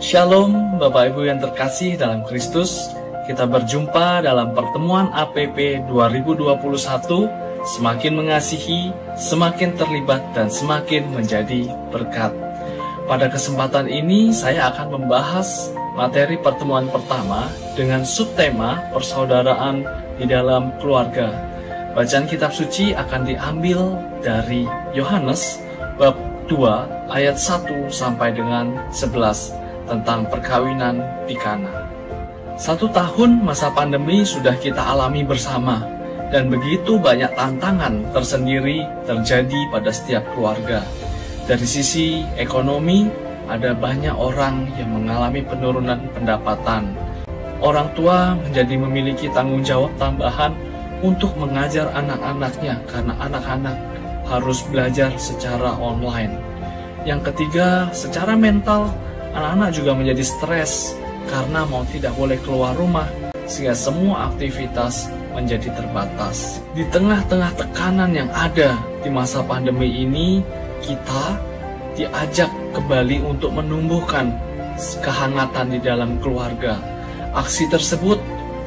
Shalom Bapak Ibu yang terkasih dalam Kristus. Kita berjumpa dalam pertemuan APP 2021. Semakin mengasihi, semakin terlibat, dan semakin menjadi berkat. Pada kesempatan ini saya akan membahas materi pertemuan pertama dengan subtema persaudaraan di dalam keluarga. Bacaan kitab suci akan diambil dari Yohanes bab 2 ayat 1 sampai dengan 11 tentang perkawinan di Kana. 1 tahun masa pandemi sudah kita alami bersama, dan begitu banyak tantangan tersendiri terjadi pada setiap keluarga. Dari sisi ekonomi, ada banyak orang yang mengalami penurunan pendapatan. Orang tua menjadi memiliki tanggung jawab tambahan untuk mengajar anak-anaknya karena anak-anak harus belajar secara online. Yang ketiga, secara mental, anak-anak juga menjadi stres karena mau tidak boleh keluar rumah, sehingga semua aktivitas menjadi terbatas. Di tengah-tengah tekanan yang ada di masa pandemi ini, kita diajak kembali untuk menumbuhkan kehangatan di dalam keluarga. Aksi tersebut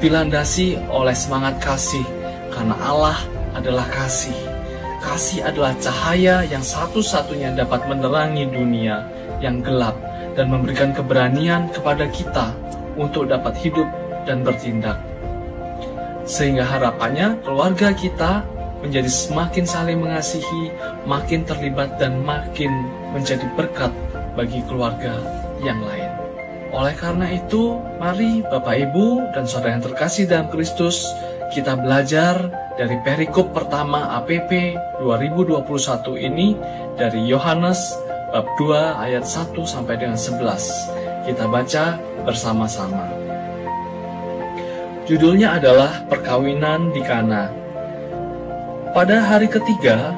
dilandasi oleh semangat kasih, karena Allah adalah kasih. Kasih adalah cahaya yang satu-satunya dapat menerangi dunia yang gelap dan memberikan keberanian kepada kita untuk dapat hidup dan bertindak. Sehingga harapannya keluarga kita menjadi semakin saling mengasihi, makin terlibat, dan makin menjadi berkat bagi keluarga yang lain. Oleh karena itu, mari Bapak Ibu dan Saudara yang terkasih dalam Kristus, kita belajar dari perikop pertama APP 2021 ini dari Yohanes bab 2 ayat 1 sampai dengan 11. Kita baca bersama-sama. Judulnya adalah Perkawinan di Kana. Pada hari ketiga,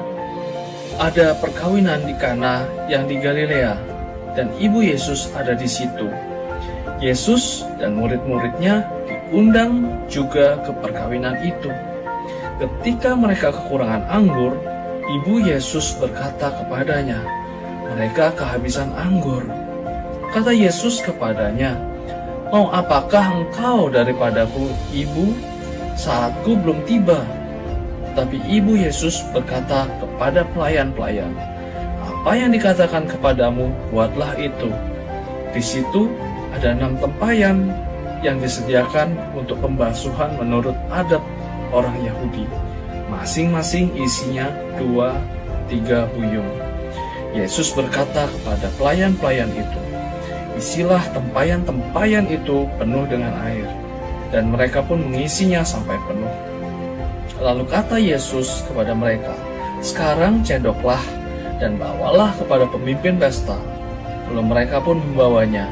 ada perkawinan di Kana yang di Galilea, dan ibu Yesus ada di situ. Yesus dan murid-muridnya diundang juga ke perkawinan itu. Ketika mereka kekurangan anggur, ibu Yesus berkata kepadanya, "Mereka kehabisan anggur." Kata Yesus kepadanya, "Mau apakah engkau daripadaku, ibu? Saatku belum tiba." Tapi ibu Yesus berkata kepada pelayan-pelayan, "Apa yang dikatakan kepadamu, buatlah itu." Di situ ada 6 tempayan yang disediakan untuk pembasuhan menurut adat orang Yahudi. Masing-masing isinya 2-3 buyung. Yesus berkata kepada pelayan-pelayan itu, "Isilah tempayan-tempayan itu penuh dengan air." Dan mereka pun mengisinya sampai penuh. Lalu kata Yesus kepada mereka, "Sekarang cendoklah dan bawalah kepada pemimpin pesta." Lalu mereka pun membawanya.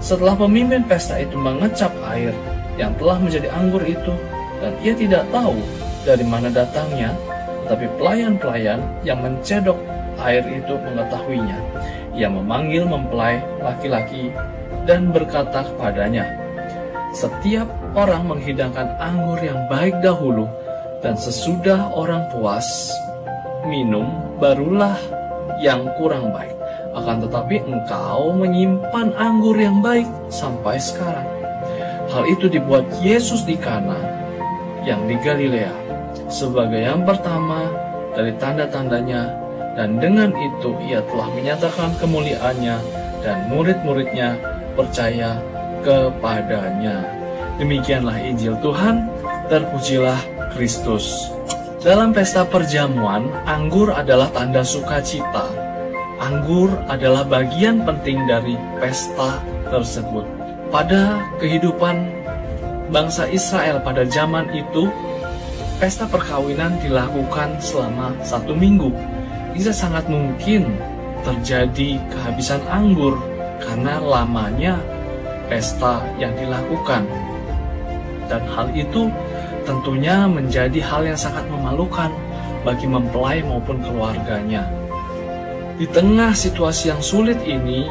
Setelah pemimpin pesta itu mengecap air yang telah menjadi anggur itu, dan ia tidak tahu dari mana datangnya, tetapi pelayan-pelayan yang mencedok air itu mengetahuinya. Ia memanggil mempelai laki-laki dan berkata kepadanya, "Setiap orang menghidangkan anggur yang baik dahulu, dan sesudah orang puas minum, barulah yang kurang baik. Akan tetapi engkau menyimpan anggur yang baik sampai sekarang." Hal itu dibuat Yesus di Kana yang di Galilea sebagai yang pertama dari tanda-tandanya, dan dengan itu ia telah menyatakan kemuliaannya, dan murid-muridnya percaya kepadanya. Demikianlah Injil Tuhan, terpujilah Kristus. Dalam pesta perjamuan, anggur adalah tanda sukacita. Anggur adalah bagian penting dari pesta tersebut. Pada kehidupan bangsa Israel pada zaman itu, pesta perkawinan dilakukan selama 1 minggu. Bisa sangat mungkin terjadi kehabisan anggur karena lamanya pesta yang dilakukan. Dan hal itu tentunya menjadi hal yang sangat memalukan bagi mempelai maupun keluarganya. Di tengah situasi yang sulit ini,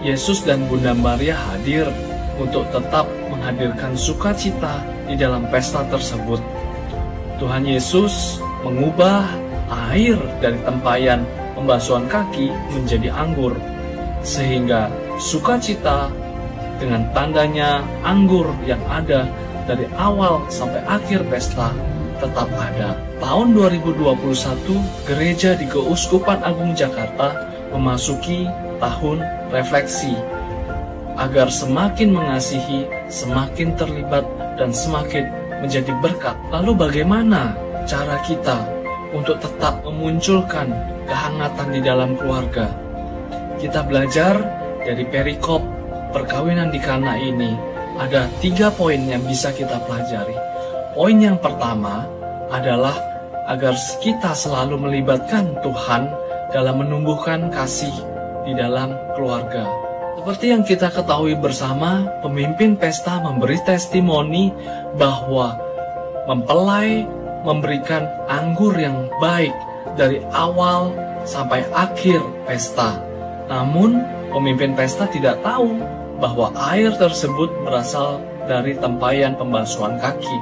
Yesus dan Bunda Maria hadir untuk tetap menghadirkan sukacita di dalam pesta tersebut. Tuhan Yesus mengubah air dari tempayan pembasuhan kaki menjadi anggur, sehingga sukacita dengan tandanya anggur yang ada dari awal sampai akhir pesta tetap ada. Tahun 2021, gereja di Keuskupan Agung Jakarta memasuki tahun refleksi agar semakin mengasihi, semakin terlibat, dan semakin menjadi berkat. Lalu bagaimana cara kita untuk tetap memunculkan kehangatan di dalam keluarga? Kita belajar dari perikop perkawinan di Kana ini. Ada 3 poin yang bisa kita pelajari. Poin yang pertama adalah agar kita selalu melibatkan Tuhan dalam menumbuhkan kasih di dalam keluarga. Seperti yang kita ketahui bersama, pemimpin pesta memberi testimoni bahwa mempelai memberikan anggur yang baik dari awal sampai akhir pesta. Namun, pemimpin pesta tidak tahu bahwa air tersebut berasal dari tempayan pembasuhan kaki.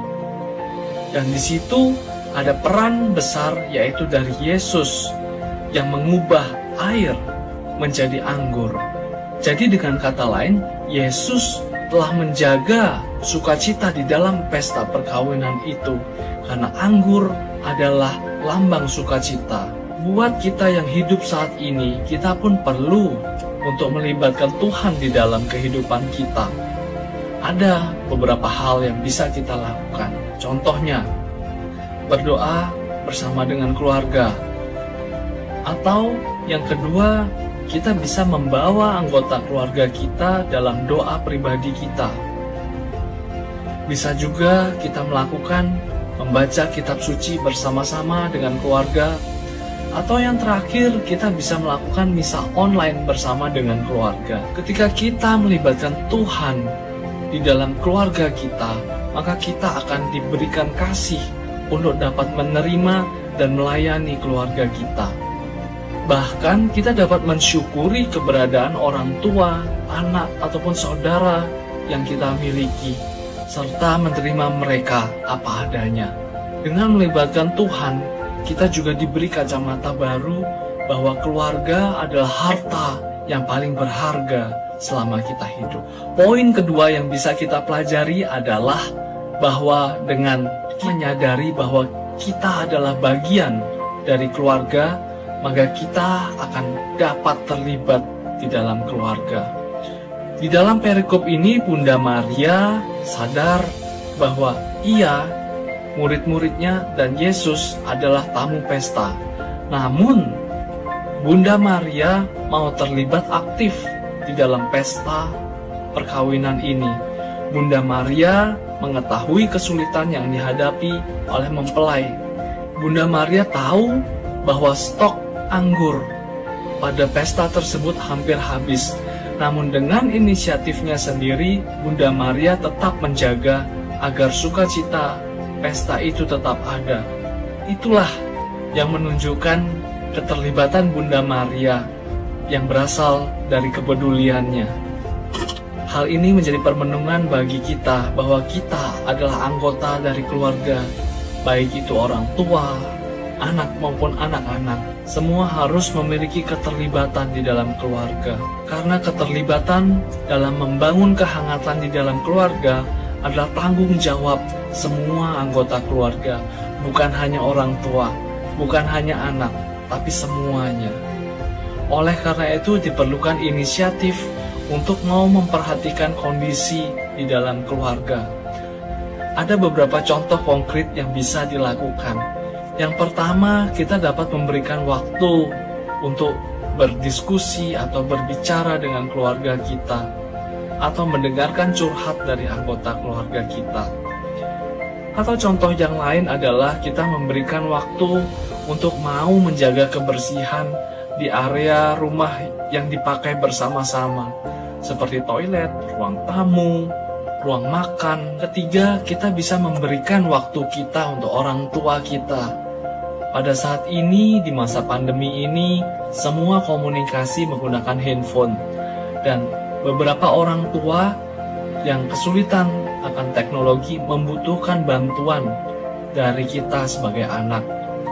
Dan di situ ada peran besar, yaitu dari Yesus yang mengubah air menjadi anggur. Jadi dengan kata lain, Yesus telah menjaga sukacita di dalam pesta perkawinan itu, karena anggur adalah lambang sukacita. Buat kita yang hidup saat ini, kita pun perlu untuk melibatkan Tuhan di dalam kehidupan kita. Ada beberapa hal yang bisa kita lakukan. Contohnya, berdoa bersama dengan keluarga. Atau yang kedua, kita bisa membawa anggota keluarga kita dalam doa pribadi kita. Bisa juga kita melakukan membaca kitab suci bersama-sama dengan keluarga. Atau yang terakhir, kita bisa melakukan misa online bersama dengan keluarga. Ketika kita melibatkan Tuhan di dalam keluarga kita, maka kita akan diberikan kasih untuk dapat menerima dan melayani keluarga kita. Bahkan kita dapat mensyukuri keberadaan orang tua, anak, ataupun saudara yang kita miliki, serta menerima mereka apa adanya. Dengan melibatkan Tuhan, kita juga diberi kacamata baru bahwa keluarga adalah harta yang paling berharga selama kita hidup. Poin kedua yang bisa kita pelajari adalah bahwa dengan menyadari bahwa kita adalah bagian dari keluarga, maka kita akan dapat terlibat di dalam keluarga. Di dalam perikop ini, Bunda Maria sadar bahwa ia, murid-muridnya, dan Yesus adalah tamu pesta. Namun, Bunda Maria mau terlibat aktif di dalam pesta perkawinan ini. Bunda Maria mengetahui kesulitan yang dihadapi oleh mempelai. Bunda Maria tahu bahwa stok anggur pada pesta tersebut hampir habis. Namun dengan inisiatifnya sendiri, Bunda Maria tetap menjaga agar sukacita pesta itu tetap ada. Itulah yang menunjukkan keterlibatan Bunda Maria yang berasal dari kepeduliannya. Hal ini menjadi permenungan bagi kita bahwa kita adalah anggota dari keluarga, baik itu orang tua, anak maupun anak-anak. Semua harus memiliki keterlibatan di dalam keluarga. Karena keterlibatan dalam membangun kehangatan di dalam keluarga adalah tanggung jawab semua anggota keluarga, bukan hanya orang tua, bukan hanya anak, tapi semuanya. Oleh karena itu diperlukan inisiatif untuk mau memperhatikan kondisi di dalam keluarga. Ada beberapa contoh konkret yang bisa dilakukan. Yang pertama, kita dapat memberikan waktu untuk berdiskusi atau berbicara dengan keluarga kita, atau mendengarkan curhat dari anggota keluarga kita. Atau contoh yang lain adalah kita memberikan waktu untuk mau menjaga kebersihan di area rumah yang dipakai bersama-sama, seperti toilet, ruang tamu, ruang makan. Ketiga, kita bisa memberikan waktu kita untuk orang tua kita. Pada saat ini, di masa pandemi ini, semua komunikasi menggunakan handphone. Dan beberapa orang tua yang kesulitan akan teknologi membutuhkan bantuan dari kita sebagai anak.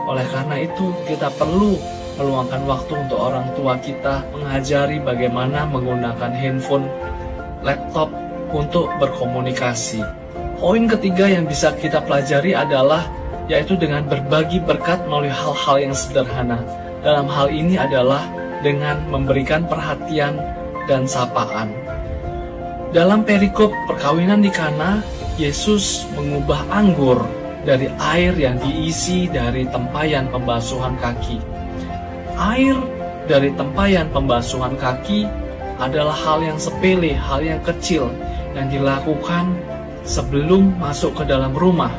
Oleh karena itu, kita perlu meluangkan waktu untuk orang tua kita, mengajari bagaimana menggunakan handphone laptop untuk berkomunikasi. Poin ketiga yang bisa kita pelajari adalah yaitu dengan berbagi berkat melalui hal-hal yang sederhana. Dalam hal ini adalah dengan memberikan perhatian dan sapaan. Dalam perikop perkawinan di Kana, Yesus mengubah anggur dari air yang diisi dari tempayan pembasuhan kaki. Air dari tempayan pembasuhan kaki adalah hal yang sepele, hal yang kecil yang dilakukan sebelum masuk ke dalam rumah.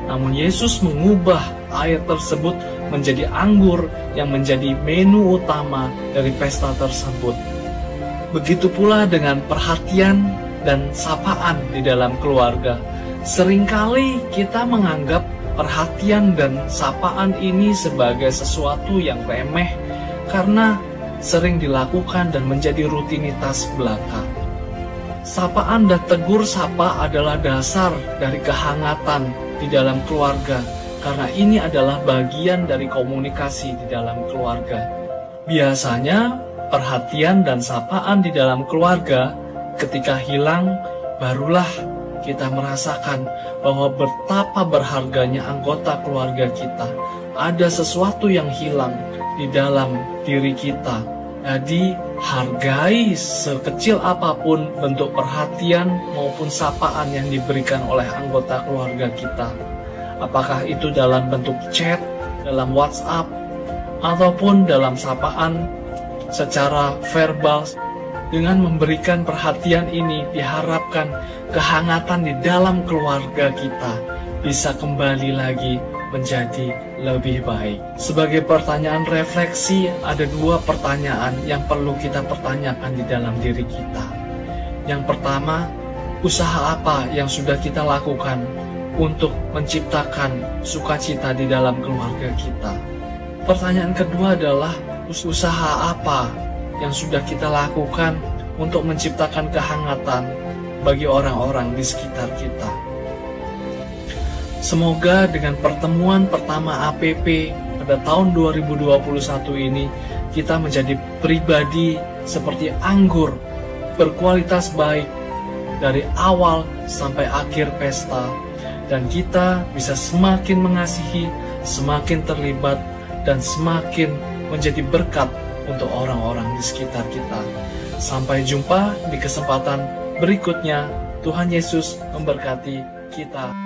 Namun Yesus mengubah air tersebut menjadi anggur yang menjadi menu utama dari pesta tersebut. Begitu pula dengan perhatian dan sapaan di dalam keluarga. Seringkali kita menganggap perhatian dan sapaan ini sebagai sesuatu yang remeh karena sering dilakukan dan menjadi rutinitas belaka. Sapaan dan tegur sapa adalah dasar dari kehangatan di dalam keluarga, karena ini adalah bagian dari komunikasi di dalam keluarga. Biasanya, perhatian dan sapaan di dalam keluarga ketika hilang, barulah kita merasakan bahwa betapa berharganya anggota keluarga kita. Ada sesuatu yang hilang di dalam diri kita. Jadi, hargai sekecil apapun bentuk perhatian maupun sapaan yang diberikan oleh anggota keluarga kita. Apakah itu dalam bentuk chat, dalam WhatsApp, ataupun dalam sapaan secara verbal. Dengan memberikan perhatian ini, diharapkan kehangatan di dalam keluarga kita bisa kembali lagi menjadi lebih baik. Sebagai pertanyaan refleksi, ada dua pertanyaan yang perlu kita pertanyakan di dalam diri kita. Yang pertama, usaha apa yang sudah kita lakukan untuk menciptakan sukacita di dalam keluarga kita? Pertanyaan kedua adalah, usaha apa yang sudah kita lakukan untuk menciptakan kehangatan bagi orang-orang di sekitar kita? Semoga dengan pertemuan pertama APP pada tahun 2021 ini, kita menjadi pribadi seperti anggur, berkualitas baik dari awal sampai akhir pesta, dan kita bisa semakin mengasihi, semakin terlibat, dan semakin menjadi berkat untuk orang-orang di sekitar kita. Sampai jumpa di kesempatan berikutnya. Tuhan Yesus memberkati kita.